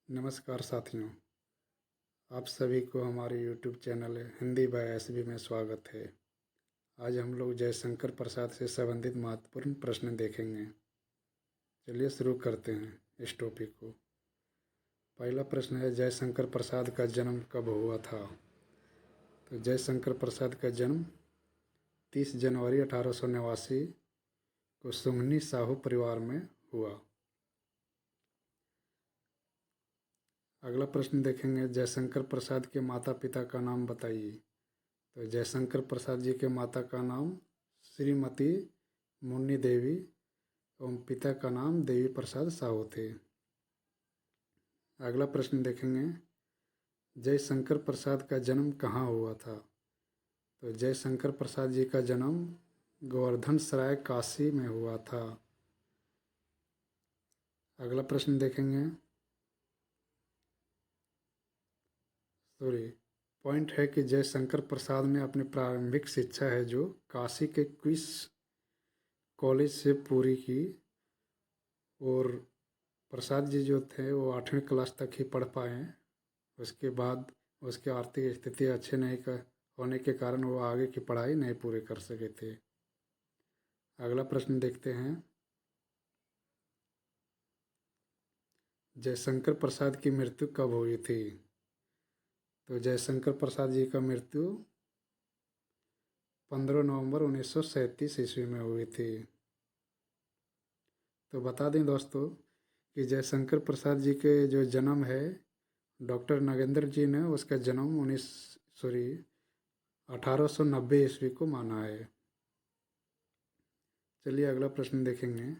नमस्कार साथियों, आप सभी को हमारे YouTube channel Hindi bye SB में स्वागत है। आज हम लोग जयशंकर प्रसाद से संबंधित महत्वपूर्ण प्रश्न देखेंगे। चलिए शुरू करते हैं इस टॉपिक को। पहला प्रश्न है, जयशंकर प्रसाद का जन्म कब हुआ था? तो जयशंकर प्रसाद का जन्म 30 जनवरी 1889 को सुंघनी साहू परिवार में हुआ। अगला प्रश्न देखेंगे, जयशंकर प्रसाद के माता पिता का नाम बताइए। तो जयशंकर प्रसाद जी के माता का नाम श्रीमती मुन्नी देवी एवं पिता का नाम देवी प्रसाद साहू थे। अगला प्रश्न देखेंगे, जयशंकर प्रसाद का जन्म कहाँ हुआ था? तो जयशंकर प्रसाद जी का जन्म गोवर्धन सराय काशी में हुआ था। अगला प्रश्न देखेंगे, पॉइंट है कि जयशंकर प्रसाद ने अपनी प्रारंभिक शिक्षा है जो काशी के क्विस कॉलेज से पूरी की, और प्रसाद जी जो थे वो 8वीं क्लास तक ही पढ़ पाए। उसके बाद उसकी आर्थिक स्थिति अच्छे नहीं होने के कारण वो आगे की पढ़ाई नहीं पूरी कर सके थे। अगला प्रश्न देखते हैं, जयशंकर प्रसाद की मृत्यु कब हुई थी? तो जयशंकर प्रसाद जी का मृत्यु 15 नवंबर 1937 ईस्वी में हुई थी। तो बता दें दोस्तों कि जयशंकर प्रसाद जी के जो जन्म है, डॉक्टर नागेंद्र जी ने उसका जन्म 1890 ईस्वी को माना है। चलिए अगला प्रश्न देखेंगे,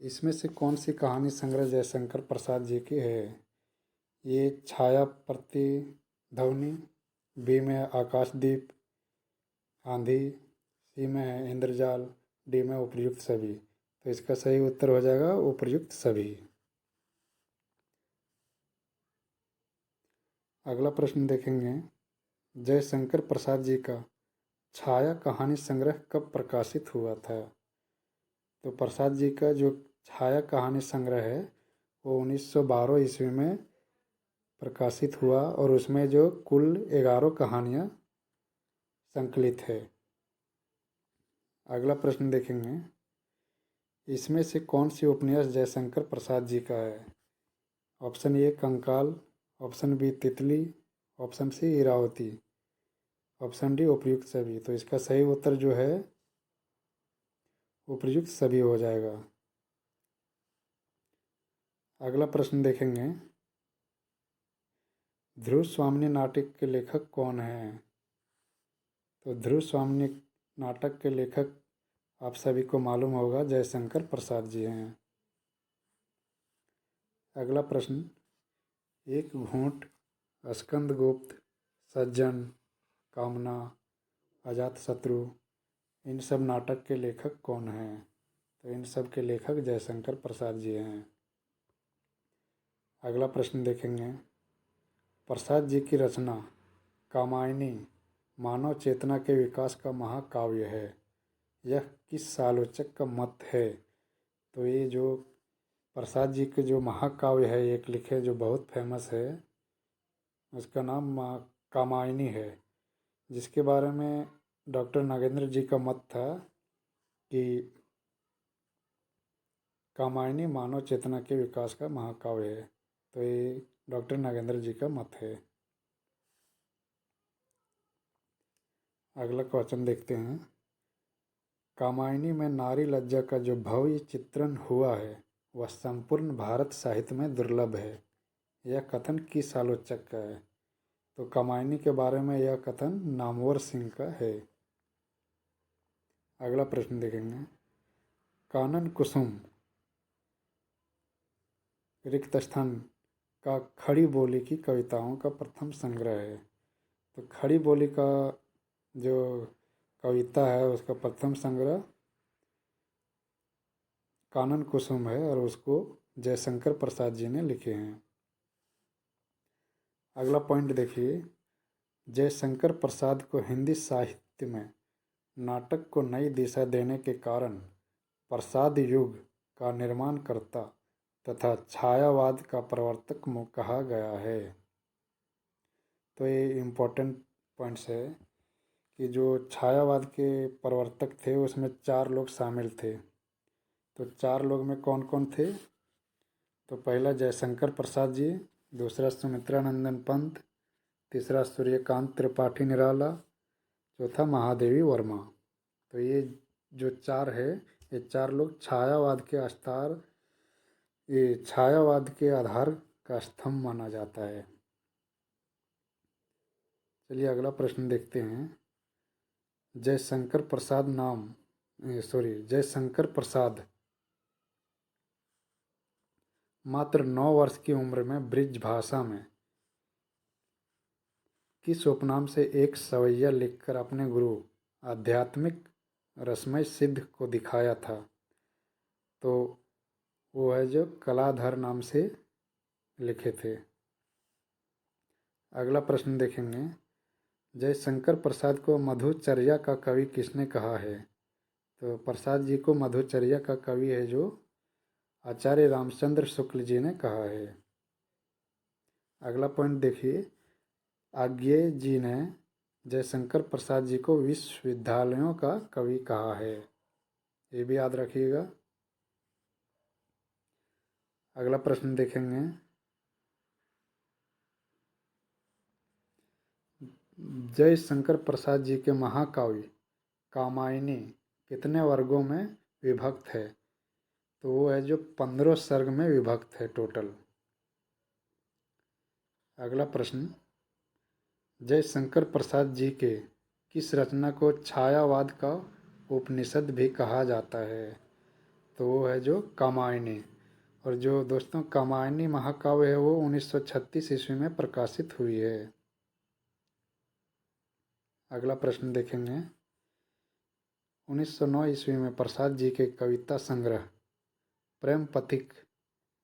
इसमें से कौन सी कहानी संग्रह जयशंकर प्रसाद जी की है? ये छाया प्रतिध्वनि, बी में आकाशदीप आंधी, सी में है इंद्रजाल, डी में उपर्युक्त सभी। तो इसका सही उत्तर हो जाएगा उपर्युक्त सभी। अगला प्रश्न देखेंगे, जयशंकर प्रसाद जी का छाया कहानी संग्रह कब प्रकाशित हुआ था? तो प्रसाद जी का जो छाया कहानी संग्रह है वो 1912 ईस्वी में प्रकाशित हुआ, और उसमें जो कुल 11 कहानियाँ संकलित है। अगला प्रश्न देखेंगे, इसमें से कौन सी उपन्यास जयशंकर प्रसाद जी का है? ऑप्शन ए कंकाल, ऑप्शन बी तितली, option C Iravati, option D उपर्युक्त सभी। तो इसका सही उत्तर जो है उपर्युक्त सभी हो जाएगा। अगला प्रश्न देखेंगे, ध्रुव स्वामिनी नाटक के लेखक कौन हैं? तो ध्रुव स्वामिनी नाटक के लेखक आप सभी को मालूम होगा जयशंकर प्रसाद जी हैं। अगला प्रश्न, एक घूंट, स्कंदगुप्त, सज्जन, कामना, अजातशत्रु, इन सब नाटक के लेखक कौन हैं? तो इन सब के लेखक जयशंकर प्रसाद जी हैं। अगला प्रश्न देखेंगे, प्रसाद जी की रचना कामायनी मानव चेतना के विकास का महाकाव्य है, यह किस आलोचक का मत है? तो ये जो प्रसाद जी के जो महाकाव्य है एक लिखे जो बहुत फेमस है, उसका नाम कामायनी है, जिसके बारे में डॉक्टर नागेंद्र जी का मत था कि कामायनी मानव चेतना के विकास का महाकाव्य है। तो ये डॉक्टर नागेंद्र जी का मत है। अगला क्वेश्चन देखते हैं, कामायनी में नारी लज्जा का जो भव्य चित्रण हुआ है वह संपूर्ण भारत साहित्य में दुर्लभ है, यह कथन किस आलोचक का है? तो कामायनी के बारे में यह कथन नामवर सिंह का है। अगला प्रश्न देखेंगे, कानन कुसुम रिक्त स्थान का खड़ी बोली की कविताओं का प्रथम संग्रह है। तो खड़ी बोली का जो कविता है उसका प्रथम संग्रह कानन कुसुम है, और उसको जयशंकर प्रसाद जी ने लिखे हैं। अगला पॉइंट देखिए, जयशंकर प्रसाद को हिंदी साहित्य में नाटक को नई दिशा देने के कारण प्रसाद युग का निर्माण करता तथा छायावाद का प्रवर्तक कहा गया है। तो ये इम्पोर्टेंट पॉइंट्स है कि जो छायावाद के प्रवर्तक थे उसमें 4 लोग शामिल थे। तो 4 लोग में कौन कौन थे? तो पहला जयशंकर प्रसाद जी, दूसरा सुमित्रानंदन पंत, तीसरा सूर्यकांत त्रिपाठी निराला, चौथा महादेवी वर्मा। तो ये जो 4 है, ये 4 लोग छायावाद के आधार का स्तंभ माना जाता है। चलिए अगला प्रश्न देखते हैं। जयशंकर प्रसाद मात्र 9 वर्ष की उम्र में ब्रिज भाषा में किस उपनाम से एक सवैया लिखकर अपने गुरु आध्यात्मिक रसमय सिद्ध को दिखाया था? तो वो है जो कलाधर नाम से लिखे थे। अगला प्रश्न देखेंगे। जयशंकर प्रसाद को मधुचर्या का कवि किसने कहा है? तो प्रसाद जी को मधुचर्या का कवि है जो आचार्य रामचंद्र शुक्ल जी ने कहा है। अगला पॉइंट देखिए। आज्ञेय जी ने जयशंकर प्रसाद जी को विश्वविद्यालयों का कवि कहा है, ये भी याद रखिएगा। अगला प्रश्न देखेंगे। जयशंकर प्रसाद जी के महाकाव्य कामायनी कितने वर्गों में विभक्त है? तो वो है जो 15 सर्ग में विभक्त है टोटल। अगला प्रश्न। जयशंकर प्रसाद जी के किस रचना को छायावाद का उपनिषद भी कहा जाता है? तो वो है जो कामायनी। और जो दोस्तों कामायनी महाकाव्य है वो 1936 ईस्वी में प्रकाशित हुई है। अगला प्रश्न देखेंगे। 1909 ईस्वी में प्रसाद जी के कविता संग्रह प्रेम पथिक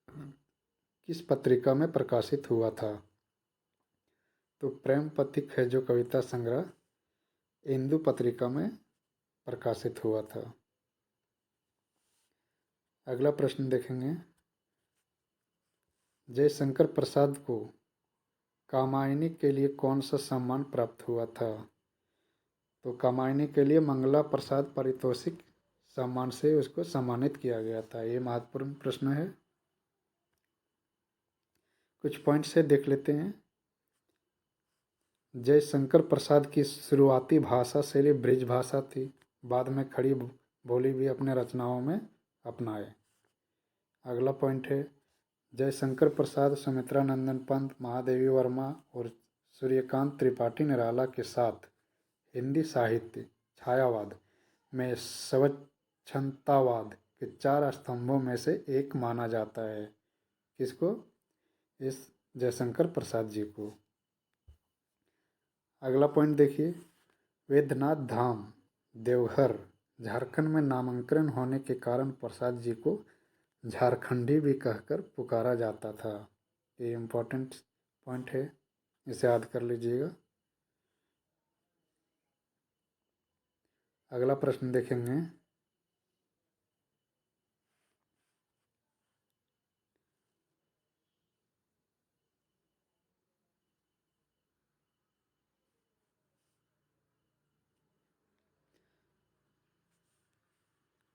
किस पत्रिका में प्रकाशित हुआ था? तो प्रेम पथिक है जो कविता संग्रह इंदु पत्रिका में प्रकाशित हुआ था। अगला प्रश्न देखेंगे। जयशंकर प्रसाद को कामायनी के लिए कौन सा सम्मान प्राप्त हुआ था? तो कामायनी के लिए मंगला प्रसाद पारितोषिक सम्मान से उसको सम्मानित किया गया था। ये महत्वपूर्ण प्रश्न है। कुछ पॉइंट से देख लेते हैं। जयशंकर प्रसाद की शुरुआती भाषा शैली ब्रिज भाषा थी, बाद में खड़ी बोली भी अपने रचनाओं में अपनाए। अगला पॉइंट है। जयशंकर प्रसाद सुमित्रानंदन पंत, महादेवी वर्मा और सूर्यकांत त्रिपाठी निराला के साथ हिंदी साहित्य छायावाद में स्वच्छंदतावाद के 4 स्तंभों में से एक माना जाता है। किसको? इस जयशंकर प्रसाद जी को। अगला पॉइंट देखिए। वेद्यनाथ धाम देवघर झारखंड में नामांकन होने के कारण प्रसाद जी को झारखंडी भी कहकर पुकारा जाता था। ये इम्पोर्टेंट पॉइंट है, इसे याद कर लीजिएगा। अगला प्रश्न देखेंगे।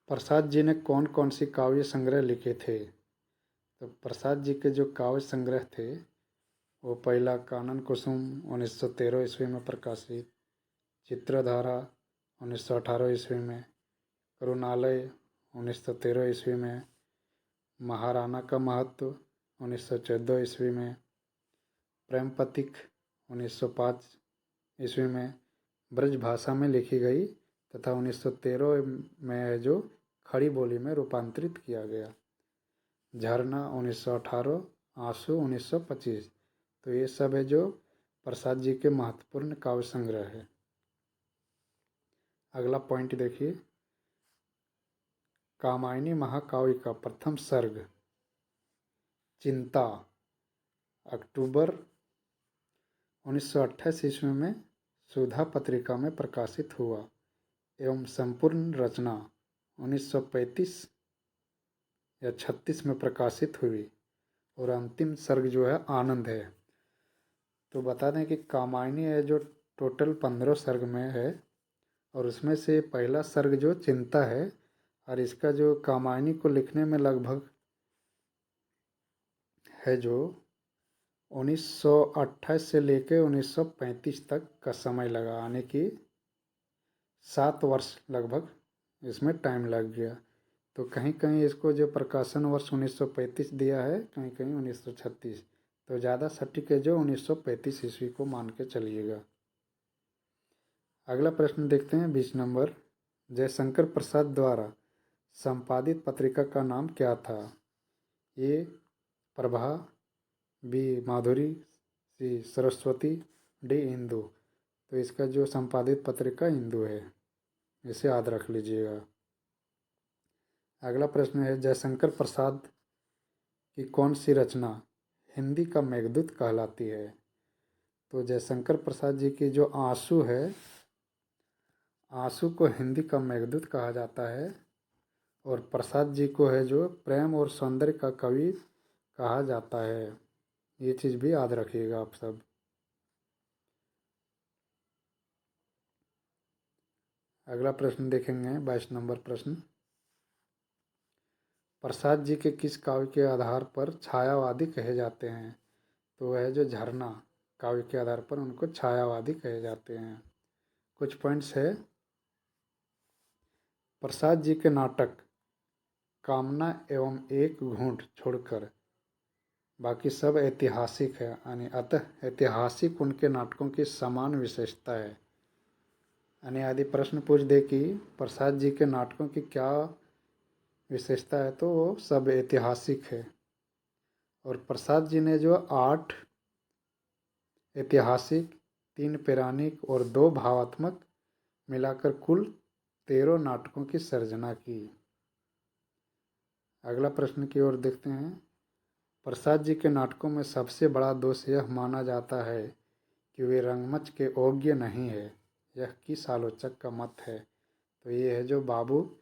प्रसाद जी ने कौन कौन सी काव्य संग्रह लिखे थे? तो प्रसाद जी के जो काव्य संग्रह थे वो पहला कानन कुसुम 1913 ईस्वी में प्रकाशित, चित्रधारा 1918 ईस्वी में, करुणालय 1913 ईस्वी में, महाराणा का महत्व 1914 ईस्वी में, प्रेम पथिक 1905 ईस्वी में ब्रज भाषा में लिखी गई तथा 1913 में जो खड़ी बोली में रूपांतरित किया गया, झरना 1918, आंसू 1925। तो ये सब है जो प्रसाद जी के महत्वपूर्ण काव्य संग्रह है। अगला पॉइंट देखिए। कामायनी महाकाव्य का प्रथम सर्ग चिंता अक्टूबर 1928 ईस्वी में सुधा पत्रिका में प्रकाशित हुआ एवं संपूर्ण रचना 1935 या 36 में प्रकाशित हुई और अंतिम सर्ग जो है आनंद है। तो बता दें कि कामायनी है जो टोटल 15 सर्ग में है और उसमें से पहला सर्ग जो चिंता है और इसका जो कामायनी को लिखने में लगभग है जो 1928 से लेकर 1935 तक का समय लगा, यानी कि 7 वर्ष लगभग इसमें टाइम लग गया। तो कहीं कहीं इसको जो प्रकाशन वर्ष 1935 दिया है, कहीं कहीं 1936, तो ज़्यादा सटीक है जो 1935 ईस्वी को मान के चलिएगा। अगला प्रश्न देखते हैं 20 नंबर। जयशंकर प्रसाद द्वारा संपादित पत्रिका का नाम क्या था? ए प्रभा, बी माधुरी, सी सरस्वती, डी इंदु। तो इसका जो संपादित पत्रिका इंदु है, इसे याद रख लीजिएगा। अगला प्रश्न है जयशंकर प्रसाद की कौन सी रचना हिंदी का मेघदूत कहलाती है? तो जयशंकर प्रसाद जी की जो आंसू है, आंसू को हिंदी का मेघदूत कहा जाता है और प्रसाद जी को है जो प्रेम और सौंदर्य का कवि कहा जाता है। ये चीज़ भी याद रखिएगा आप सब। अगला प्रश्न देखेंगे 22 नंबर प्रश्न। प्रसाद जी के किस काव्य के आधार पर छायावादी कहे जाते हैं? तो वह जो झरना काव्य के आधार पर उनको छायावादी कहे जाते हैं। कुछ पॉइंट्स है। प्रसाद जी के नाटक कामना एवं एक घूंट छोड़कर बाकी सब ऐतिहासिक है, यानी अतः ऐतिहासिक उनके नाटकों की समान विशेषता है। यानी यदि प्रश्न पूछ दे कि प्रसाद जी के नाटकों की क्या विशेषता है, तो वो सब ऐतिहासिक है। और प्रसाद जी ने जो 8 ऐतिहासिक, 3 पौराणिक और 2 भावात्मक मिलाकर कुल 13 नाटकों की सर्जना की। अगला प्रश्न की ओर देखते हैं। प्रसाद जी के नाटकों में सबसे बड़ा दोष यह माना जाता है कि वे रंगमंच के योग्य नहीं है। यह किस आलोचक का मत है? तो ये है जो बाबू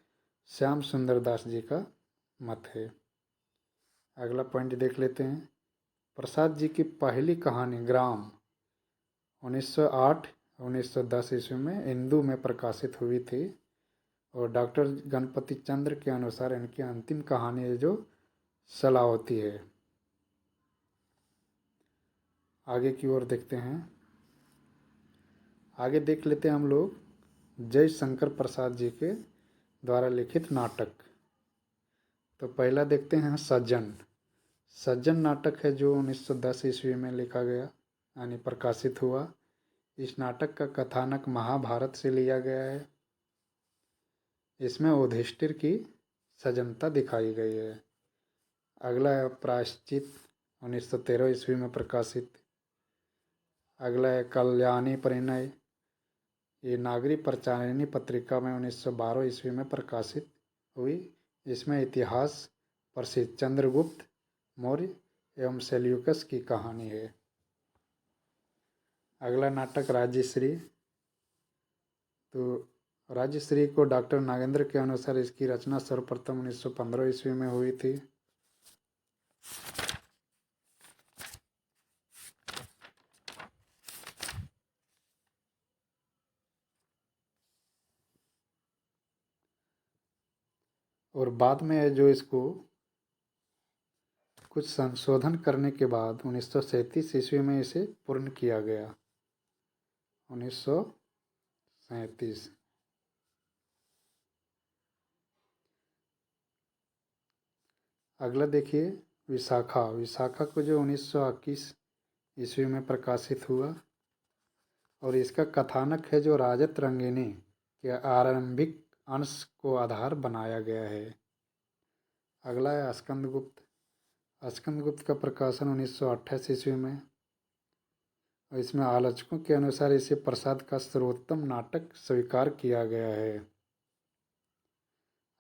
श्याम सुंदर दास जी का मत है। अगला पॉइंट देख लेते हैं। प्रसाद जी की पहली कहानी ग्राम 1908 1910 ईस्वी में इंदु में प्रकाशित हुई थी और डॉक्टर गणपति चंद्र के अनुसार इनकी अंतिम कहानी है जो सलावती है। आगे की ओर देखते हैं। आगे देख लेते हैं हम लोग जय शंकर प्रसाद जी के द्वारा लिखित नाटक। तो पहला देखते हैं सज्जन। सज्जन नाटक है जो 1910 ईस्वी में लिखा गया, यानी प्रकाशित हुआ। इस नाटक का कथानक महाभारत से लिया गया है। इसमें युधिष्ठिर की सज्जनता दिखाई गई है। अगला है प्रायश्चित 1913 ईस्वी में प्रकाशित। अगला है कल्याणी परिणय, ये नागरी प्रचारिणी पत्रिका में 1912 ईस्वी में प्रकाशित हुई। इसमें इतिहास प्रसिद्ध चंद्रगुप्त मौर्य एवं सेल्यूकस की कहानी है। अगला नाटक राज्यश्री। तो राज्यश्री को डॉक्टर नागेंद्र के अनुसार इसकी रचना सर्वप्रथम 1915 ईस्वी में हुई थी। और बाद में जो इसको कुछ संशोधन करने के बाद 1937 ईस्वी में इसे पूर्ण किया गया। 1937। अगला देखिए विशाखा। विशाखा को जो 1921 ईस्वी में प्रकाशित हुआ और इसका कथानक है जो राजत रंगिनी के आरंभिक अंश को आधार बनाया गया है। अगला है स्कंदगुप्त। स्कंदगुप्त का प्रकाशन 1928 ईस्वी में और इसमें आलोचकों के अनुसार इसे प्रसाद का सर्वोत्तम नाटक स्वीकार किया गया है।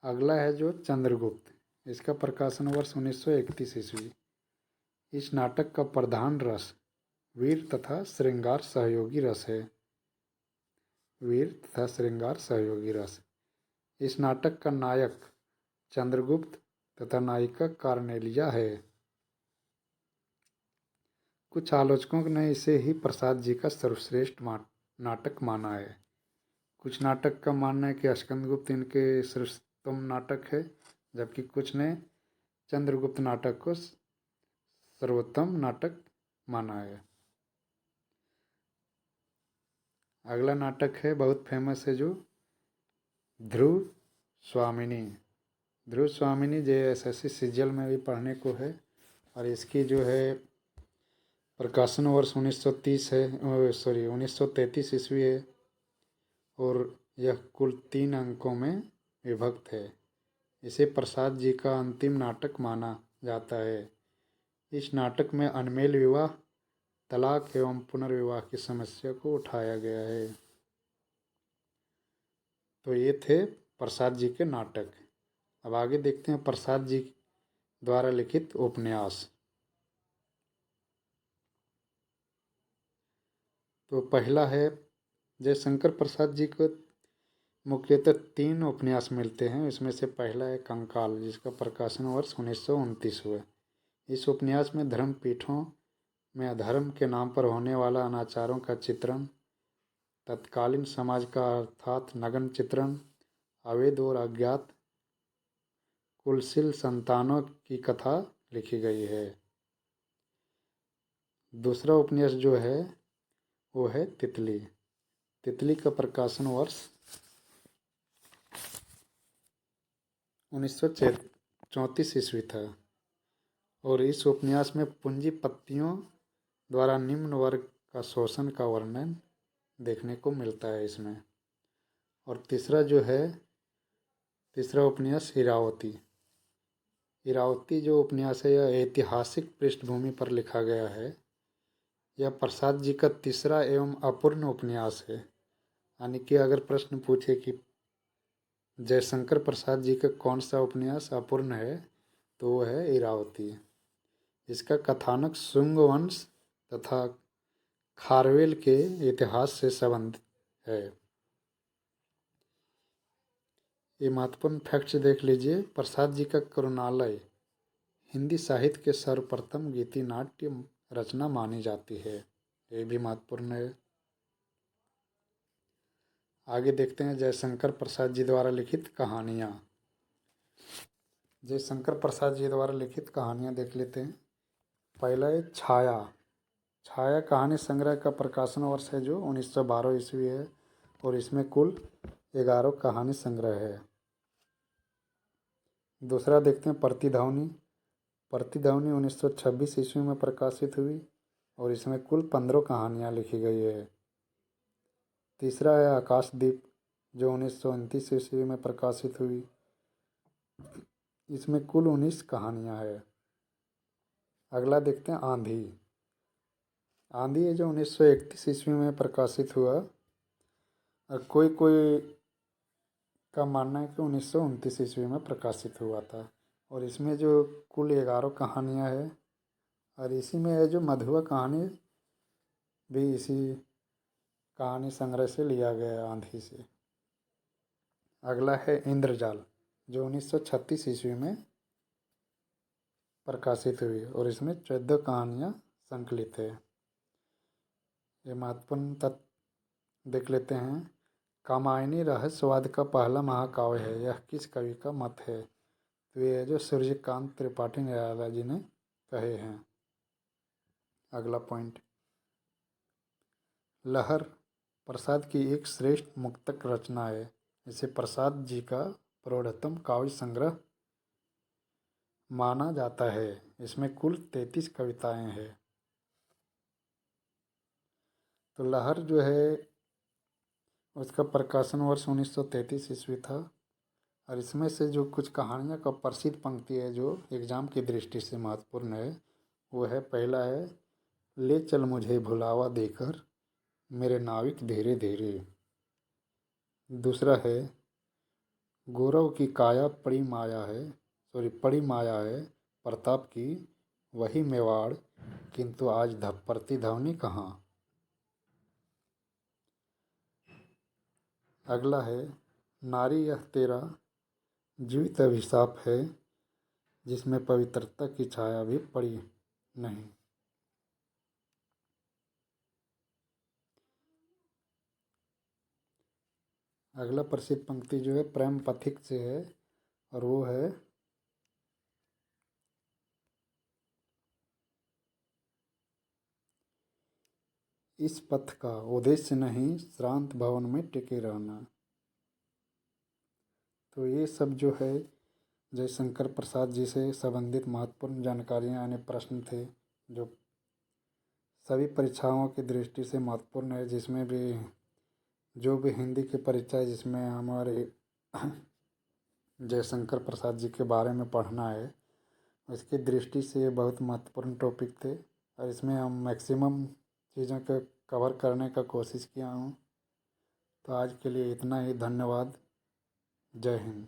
अगला है जो चंद्रगुप्त। इसका प्रकाशन वर्ष 1931 ईस्वी। इस नाटक का प्रधान रस वीर तथा श्रृंगार सहयोगी रस है। वीर तथा श्रृंगार सहयोगी रस। इस नाटक का नायक चंद्रगुप्त तथा नायिका कार्नेलिया है। कुछ आलोचकों ने इसे ही प्रसाद जी का सर्वश्रेष्ठ नाटक माना है। कुछ नाटक का मानना है कि स्कंदगुप्त इनके सर्वोत्तम नाटक है, जबकि कुछ ने चंद्रगुप्त नाटक को सर्वोत्तम नाटक माना है। अगला नाटक है बहुत फेमस है जो ध्रुव स्वामिनी। ध्रुव स्वामिनी JSSC सीजीएल में भी पढ़ने को है और इसकी जो है प्रकाशन वर्ष 1930 है, 1933 ईस्वी है और यह कुल 3 अंकों में विभक्त है। इसे प्रसाद जी का अंतिम नाटक माना जाता है। इस नाटक में अनमेल विवाह, तलाक एवं पुनर्विवाह की समस्या को उठाया गया है। तो ये थे प्रसाद जी के नाटक। अब आगे देखते हैं प्रसाद जी द्वारा लिखित उपन्यास। तो पहला है जयशंकर प्रसाद जी को मुख्यतः 3 उपन्यास मिलते हैं। इसमें से पहला है कंकाल, जिसका प्रकाशन वर्ष 1929 हुआ। इस उपन्यास में धर्म पीठों में अधर्म के नाम पर होने वाला अनाचारों का चित्रण, तत्कालीन समाज का अर्थात नग्न चित्रण, अवैध और अज्ञात कुलशील संतानों की कथा लिखी गई है। दूसरा उपन्यास जो है वो है तितली। तितली का प्रकाशन वर्ष 1934 ईस्वी था और इस उपन्यास में पूंजीपतियों द्वारा निम्न वर्ग का शोषण का वर्णन देखने को मिलता है इसमें। और तीसरा उपन्यास इरावती। इरावती जो उपन्यास है यह ऐतिहासिक पृष्ठभूमि पर लिखा गया है। यह प्रसाद जी का तीसरा एवं अपूर्ण उपन्यास है। यानी कि अगर प्रश्न पूछे कि जयशंकर प्रसाद जी का कौन सा उपन्यास अपूर्ण है तो वो है इरावती। इसका कथानक शुंग वंश तथा खारवेल के इतिहास से संबंधित है। ये महत्वपूर्ण फैक्ट्स देख लीजिए। प्रसाद जी का करुणालय हिंदी साहित्य के सर्वप्रथम गीति नाट्य रचना मानी जाती है। ये भी महत्वपूर्ण है। आगे देखते हैं जयशंकर प्रसाद जी द्वारा लिखित कहानियाँ। जयशंकर प्रसाद जी द्वारा लिखित कहानियाँ देख लेते हैं। पहला है छाया। छाया कहानी संग्रह का प्रकाशन वर्ष है जो 1912 ईस्वी है और इसमें कुल 11 कहानी संग्रह है। दूसरा देखते हैं प्रतिध्वनि। प्रतिध्वनि 1926 ईस्वी में प्रकाशित हुई और इसमें कुल 15 कहानियाँ लिखी गई है। तीसरा है आकाशदीप जो 1929 ईस्वी में प्रकाशित हुई। इसमें कुल 19 कहानियाँ है। अगला देखते हैं आंधी। आंधी है जो 1931 ईस्वी में प्रकाशित हुआ और कोई कोई का मानना है कि 1929 ईस्वी में प्रकाशित हुआ था और इसमें जो कुल 11 कहानियाँ है और इसी में है जो मधुआ कहानी भी इसी कहानी संग्रह से लिया गया है आंधी से। अगला है इंद्रजाल जो 1936 ईस्वी में प्रकाशित हुई और इसमें 14 कहानियाँ संकलित है। ये महत्वपूर्ण तत्व देख लेते हैं। कामायनी रहस्यवाद का पहला महाकाव्य है, यह किस कवि का मत है? तो ये जो सूर्यकांत त्रिपाठी निराला जी ने कहे हैं। अगला पॉइंट, लहर प्रसाद की एक श्रेष्ठ मुक्तक रचना है। इसे प्रसाद जी का प्रौढ़तम काव्य संग्रह माना जाता है। इसमें कुल 33 कविताएं हैं। तो लहर जो है उसका प्रकाशन वर्ष 1933 ईस्वी था और इसमें से जो कुछ कहानियों का प्रसिद्ध पंक्ति है जो एग्जाम की दृष्टि से महत्वपूर्ण है वो है, पहला है ले चल मुझे भुलावा देकर मेरे नाविक धीरे धीरे। दूसरा है गौरव की काया पड़ी माया है प्रताप की वही मेवाड़ किंतु आज प्रतिध्वनि कहाँ। अगला है नारी यह तेरा जीवित अभिशाप है जिसमें पवित्रता की छाया भी पड़ी नहीं। अगला प्रसिद्ध पंक्ति जो है प्रेम पथिक से है और वो है, इस पथ का उद्देश्य नहीं श्रांत भवन में टिके रहना। तो ये सब जो है जयशंकर प्रसाद जी से संबंधित महत्वपूर्ण जानकारियाँ यानी प्रश्न थे जो सभी परीक्षाओं की दृष्टि से महत्वपूर्ण है, जिसमें भी जो भी हिंदी की परीक्षा है जिसमें हमारे जयशंकर प्रसाद जी के बारे में पढ़ना है, उसकी दृष्टि से ये बहुत महत्वपूर्ण टॉपिक थे और इसमें हम मैक्सिमम चीज़ों को कवर करने का कोशिश किया हूँ। तो आज के लिए इतना ही, धन्यवाद। जय हिंद।